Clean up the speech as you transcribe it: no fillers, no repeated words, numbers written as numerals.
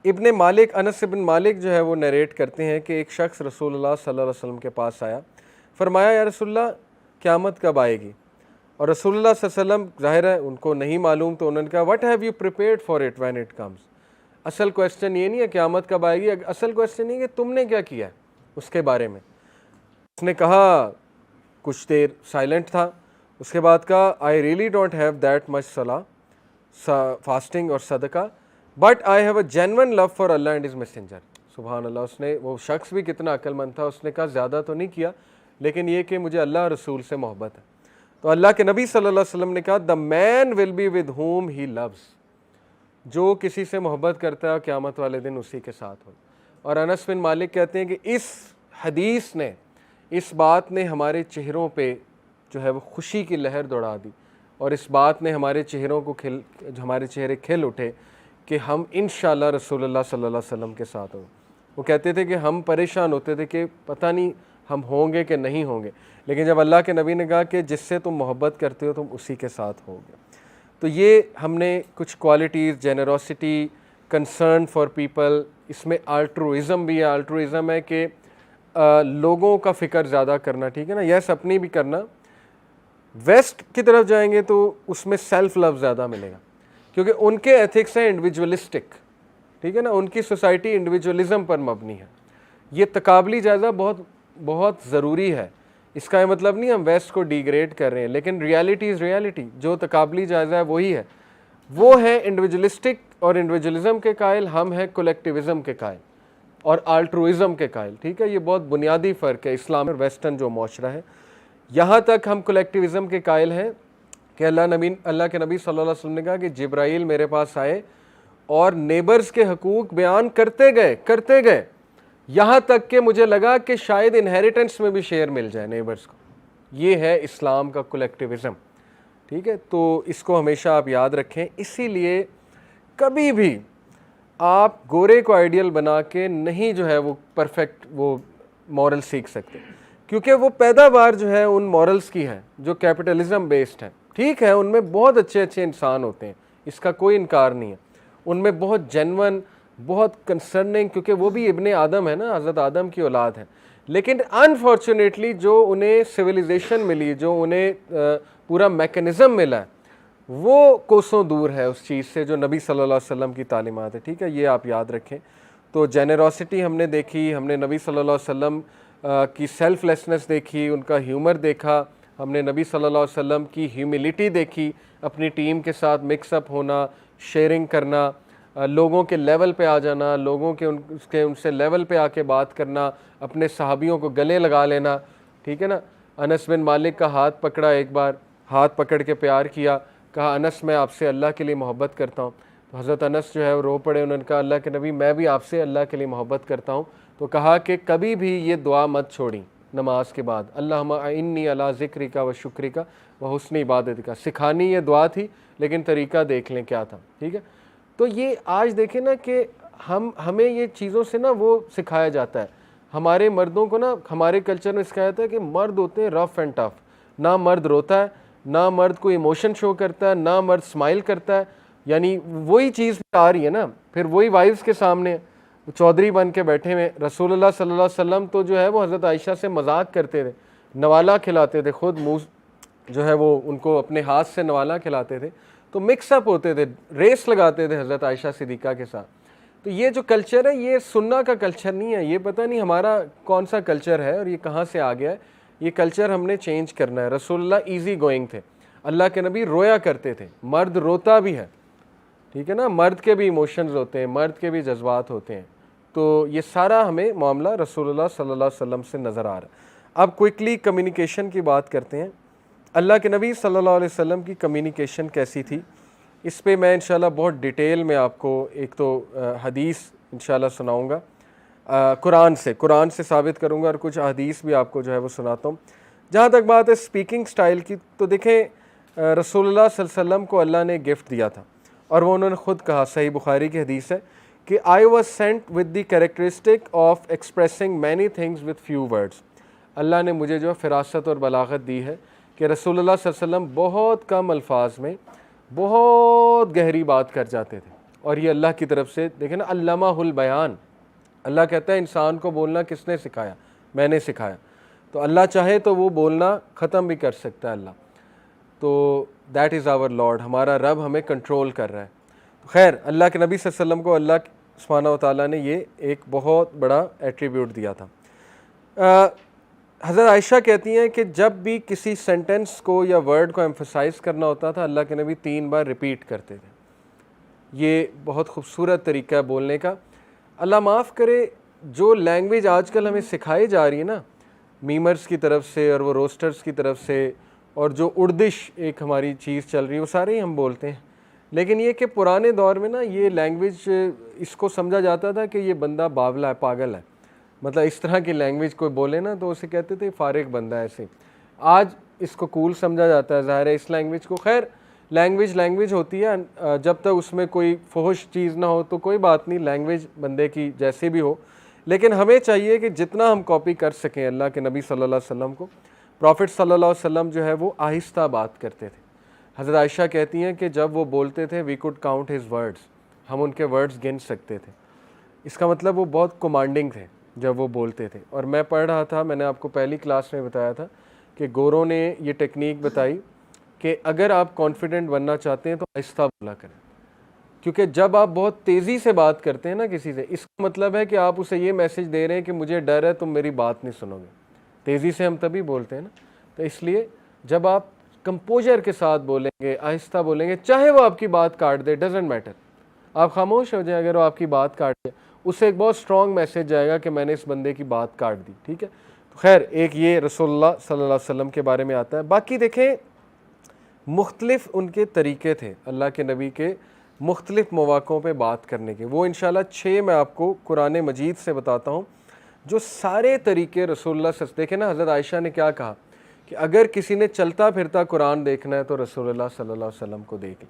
इब्ने मालिक, अनस इब्न मालिक जो है वो नरेट करते हैं कि एक शख्स रसूलुल्लाह सल्लल्लाहु अलैहि वसल्लम के पास आया, फरमाया या रसूलल्लाह क़यामत कब आएगी? और रसूलुल्लाह सल्लल्लाहु अलैहि वसल्लम ज़ाहिर है उनको नहीं मालूम, तो उन्होंने कहा what have you prepared for it when it comes. असल क्वेश्चन ये नहीं है क़यामत कब आएगी, असल क्वेश्चन ये कि तुमने क्या किया है उसके बारे में। उसने कहा, कुछ देर साइलेंट था, उसके बाद कहा I really don't have that much सला, फास्टिंग और सदका, but I have a genuine love for Allah and his messenger. सुभान अल्लाह, उसने, वो शख्स भी कितना अक्लमंद था, उसने कहा ज़्यादा तो नहीं किया, लेकिन ये कि मुझे अल्लाह रसूल से मोहब्बत है। तो अल्लाह के नबी सल्लल्लाहु अलैहि वसल्लम ने कहा the man will be with home he loves, जो किसी से मोहब्बत करता है क़यामत वाले दिन उसी के साथ हो। और अनस बिन मालिक कहते हैं कि इस हदीस ने, इस बात ने हमारे चेहरों पे जो है वो खुशी की लहर दौड़ा दी, और इस बात ने हमारे चेहरों को हमारे चेहरे खिल उठे कि हम इंशाअल्लाह रसूलुल्लाह सल्लल्लाहु अलैहि वसल्लम के साथ हों। वो कहते थे कि हम परेशान होते थे कि पता नहीं हम होंगे कि नहीं होंगे, लेकिन जब अल्लाह के नबी ने कहा कि जिससे तुम मोहब्बत करते हो तुम उसी के साथ होगे, तो ये हमने कुछ qualities, generosity, concern for people, इसमें अल्ट्रुइज़म भी है। अल्ट्रुइज़म है कि लोगों का फ़िक्र ज़्यादा करना, ठीक है ना, यस अपनी भी करना। वेस्ट की तरफ जाएंगे तो उसमें सेल्फ लव ज़्यादा मिलेगा, क्योंकि उनके एथिक्स हैं इंडिविजुअलिस्टिक, ठीक है ना, उनकी सोसाइटी इंडिविजुअलिज्म पर मबनी है। ये तकाबली जायज़ा बहुत बहुत ज़रूरी है, इसका मतलब नहीं हम वेस्ट को डिग्रेड कर रहे हैं, लेकिन रियलिटी इज़ रियलिटी। जो तकाबली जायज़ा है वही है, वो है इंडिविजुअलिस्टिक और इंडिविजुअलिज्म के कायल, हम हैं कलेक्टिविज़म के कायल और अल्ट्रुइज़म के कायल, ठीक है। ये बहुत बुनियादी फ़र्क है इस्लाम और वेस्टर्न जो माशरा है। यहाँ तक हम कलेक्टिविज़म के कायल हैं कि अल्लाह के नबी सल्लल्लाहु अलैहि वसल्लम ने कहा कि जिब्राइल मेरे पास आए और नेबर्स के हकूक़ बयान करते गए, यहाँ तक कि मुझे लगा कि शायद इनहेरिटेंस में भी शेयर मिल जाए नेबर्स को। ये है इस्लाम का कलेक्टिविज़म, ठीक है। तो इसको हमेशा आप याद रखें। इसीलिए कभी भी आप गोरे को आइडियल बना के नहीं जो है वो परफेक्ट वो मॉरल सीख सकते, क्योंकि वो पैदावार जो है उन मॉरल्स की है जो कैपिटलिज्म बेस्ड है। ठीक है, उनमें बहुत अच्छे अच्छे इंसान होते हैं, इसका कोई इनकार नहीं है, उनमें बहुत जेन्युइन, बहुत कंसर्निंग, क्योंकि वो भी इब्ने आदम है ना, हज़रत आदम की औलाद है। लेकिन अनफॉर्चुनेटली जो उन्हें सिविलाइजेशन मिली, जो उन्हें पूरा मैकेनिज़्म मिला है, वो कोसों दूर है उस चीज़ से जो नबी सल्लल्लाहु अलैहि वसल्लम की तालीमात है, ठीक है। ये आप याद रखें। तो जेनरोसिटी हमने देखी, हमने नबी सल्लल्लाहु अलैहि वसल्लम की सेल्फलेसनेस देखी, उनका ह्यूमर देखा, हमने नबी सल्लल्लाहु अलैहि वसल्लम की ह्यूमिलिटी देखी, अपनी टीम के साथ मिक्सअप होना, शेयरिंग करना, लोगों के लेवल पे आ जाना, लोगों के उनसे लेवल पे आके बात करना, अपने सहाबियों को गले लगा लेना, ठीक है ना। अनस बिन मालिक का हाथ पकड़ा, एक बार हाथ पकड़ के प्यार किया, कहा अनस मैं आपसे अल्लाह के लिए मोहब्बत करता हूँ। तो हज़रत अनस जो है वो रो पड़े, उन्होंने कहा अल्लाह के नबी मैं भी आपसे अल्लाह के लिए मोहब्बत करता हूँ। तो कहा कि कभी भी ये दुआ मत छोड़ी नमाज के बाद, अल्लाहुम्मा इन्नी अला ज़िक्रिका व शुक्रिका व हुस्नी इबादतिका। सिखानी ये दुआ थी, लेकिन तरीका देख लें क्या था, ठीक है। तो ये आज देखें ना कि हमें ये चीज़ों से ना वो सिखाया जाता है। हमारे मर्दों को ना हमारे कल्चर में सिखाया जाता है कि मर्द होते हैं रफ़ एंड टफ, ना मर्द रोता है, ना मर्द को इमोशन शो करता है, ना मर्द स्माइल करता है। यानी वही चीज़ आ रही है ना, फिर वही वाइफ्स के सामने चौधरी बन के बैठे हुए। रसूलुल्लाह सल्लल्लाहु अलैहि वसल्लम तो जो है वो हज़रत आयशा से मजाक करते थे, नवाला खिलाते थे, खुद मुँह जो है वो उनको अपने हाथ से नवाला खिलाते थे। तो मिक्सअप होते थे, रेस लगाते थे हज़रत आयशा सिद्दीक़ा के साथ। तो ये जो कल्चर है ये सुन्ना का कल्चर नहीं है, ये पता नहीं हमारा कौन सा कल्चर है और ये कहाँ से आ गया है। ये कल्चर हमने चेंज करना है। रसूलुल्लाह ईजी गोइंग थे, अल्लाह के नबी रोया करते थे, मर्द रोता भी है, ठीक है ना, मर्द के भी इमोशंस होते हैं, मर्द के भी जज्बात होते हैं। तो ये सारा हमें मामला रसूलुल्लाह सल्लल्लाहु अलैहि वसल्लम से नज़र आ रहा है। अब क्विकली कम्युनिकेशन की बात करते हैं। अल्लाह के नबी सल्लल्लाहु अलैहि वसल्लम की कम्युनिकेशन कैसी थी, इस पे मैं इंशाल्लाह बहुत डिटेल में आपको एक तो हदीस इंशाल्लाह सुनाऊंगा, कुरान से साबित करूंगा, और कुछ हदीस भी आपको जो है वो सुनाता हूँ। जहाँ तक बात है स्पीकिंग स्टाइल की, तो देखें रसूलुल्लाह सल्लल्लाहु अलैहि वसल्लम को अल्लाह ने गिफ्ट दिया था, और वो उन्होंने ख़ुद कहा, सही बुखारी की हदीस है कि I was sent with the characteristic of expressing many things with few words. अल्लाह ने मुझे जो फ़िरासत और बलागत दी है कि रसूलुल्लाह सल्लल्लाहु अलैहि वसल्लम बहुत कम अल्फाज में बहुत गहरी बात कर जाते थे। और ये अल्लाह की तरफ से, देखें ना, अल्लामाहुल बयान, अल्लाह कहता है इंसान को बोलना किसने सिखाया? मैंने सिखाया। तो अल्लाह चाहे तो वो बोलना ख़त्म भी कर सकता है अल्लाह। तो दैट इज़ आवर लॉर्ड, हमारा रब हमें कंट्रोल कर रहा है। तो खैर, अल्लाह के नबी सल्लल्लाहु अलैहि वसल्लम को अल्लाह सुब्हानहू व तआला ने ये एक बहुत बड़ा एट्रीब्यूट दिया था। हज़रत आयशा कहती हैं कि जब भी किसी सेंटेंस को या वर्ड को एम्फसाइज़ करना होता था, अल्लाह के नबी 3 बार रिपीट करते थे। ये बहुत खूबसूरत तरीका है बोलने का। अल्लाह माफ़ करे, जो लैंग्वेज आजकल हमें सिखाई जा रही है ना, मीमर्स की तरफ से और वो रोस्टर्स की तरफ से, और जो उर्दिश एक हमारी चीज़ चल रही है, वो सारे ही हम बोलते हैं। लेकिन ये कि पुराने दौर में ना ये लैंग्वेज, इसको समझा जाता था कि ये बंदा बावला है, पागल है। मतलब इस तरह की लैंग्वेज कोई बोले ना तो उसे कहते थे फारिग बंदा है ऐसे। आज इसको कूल समझा जाता है, ज़ाहिर है इस लैंग्वेज को। खैर, लैंग्वेज होती है, जब तक उसमें कोई फुहश चीज़ ना हो तो कोई बात नहीं, लैंग्वेज बंदे की जैसे भी हो। लेकिन हमें चाहिए कि जितना हम कॉपी कर सकें अल्लाह के नबी सल्लल्लाहु अलैहि वसल्लम को। प्रॉफिट सल्लल्लाहु अलैहि वसल्लम जो है वो आहिस्ता बात करते थे। हज़रत आयशा कहती हैं कि जब वो बोलते थे, we could count his words, हम उनके वर्ड्स गिन सकते थे। इसका मतलब वो बहुत कमांडिंग थे जब वो बोलते थे। और मैं पढ़ रहा था, मैंने आपको पहली क्लास में बताया था कि गोरों ने ये टेक्निक बताई कि अगर आप कॉन्फिडेंट बनना चाहते हैं तो आहिस्ता बोला करें, क्योंकि जब आप बहुत तेज़ी से बात करते हैं ना किसी से, इसका मतलब है कि आप उसे ये मैसेज दे रहे हैं कि मुझे डर है, तुम मेरी बात नहीं सुनोगे। तेज़ी से हम तभी बोलते हैं ना। तो इसलिए जब आप कंपोजर के साथ बोलेंगे, आहिस्ता बोलेंगे, चाहे वो आपकी बात काट दे, डजेंट मैटर, आप खामोश हो जाए, अगर वो आपकी बात काट दे, उससे एक बहुत स्ट्रॉन्ग मैसेज जाएगा कि मैंने इस बंदे की बात काट दी। ठीक है, तो खैर, एक ये रसूलुल्लाह सल्लल्लाहु अलैहि वसल्लम के बारे में आता है। बाकी देखें, मुख्तलिफ उनके तरीके थे अल्लाह के नबी के मुख्तलिफ मौक़ों पे बात करने के। वो इंशाल्लाह 6 मैं आपको कुरान मजीद से बताता हूँ, जो सारे तरीके रसूलुल्लाह सल्लल्लाहु, देखें ना, हज़रत आयशा ने क्या कहा कि अगर किसी ने चलता फिरता कुरान देखना है तो रसूलुल्लाह सल्लल्लाहु अलैहि वसल्लम को देख ले।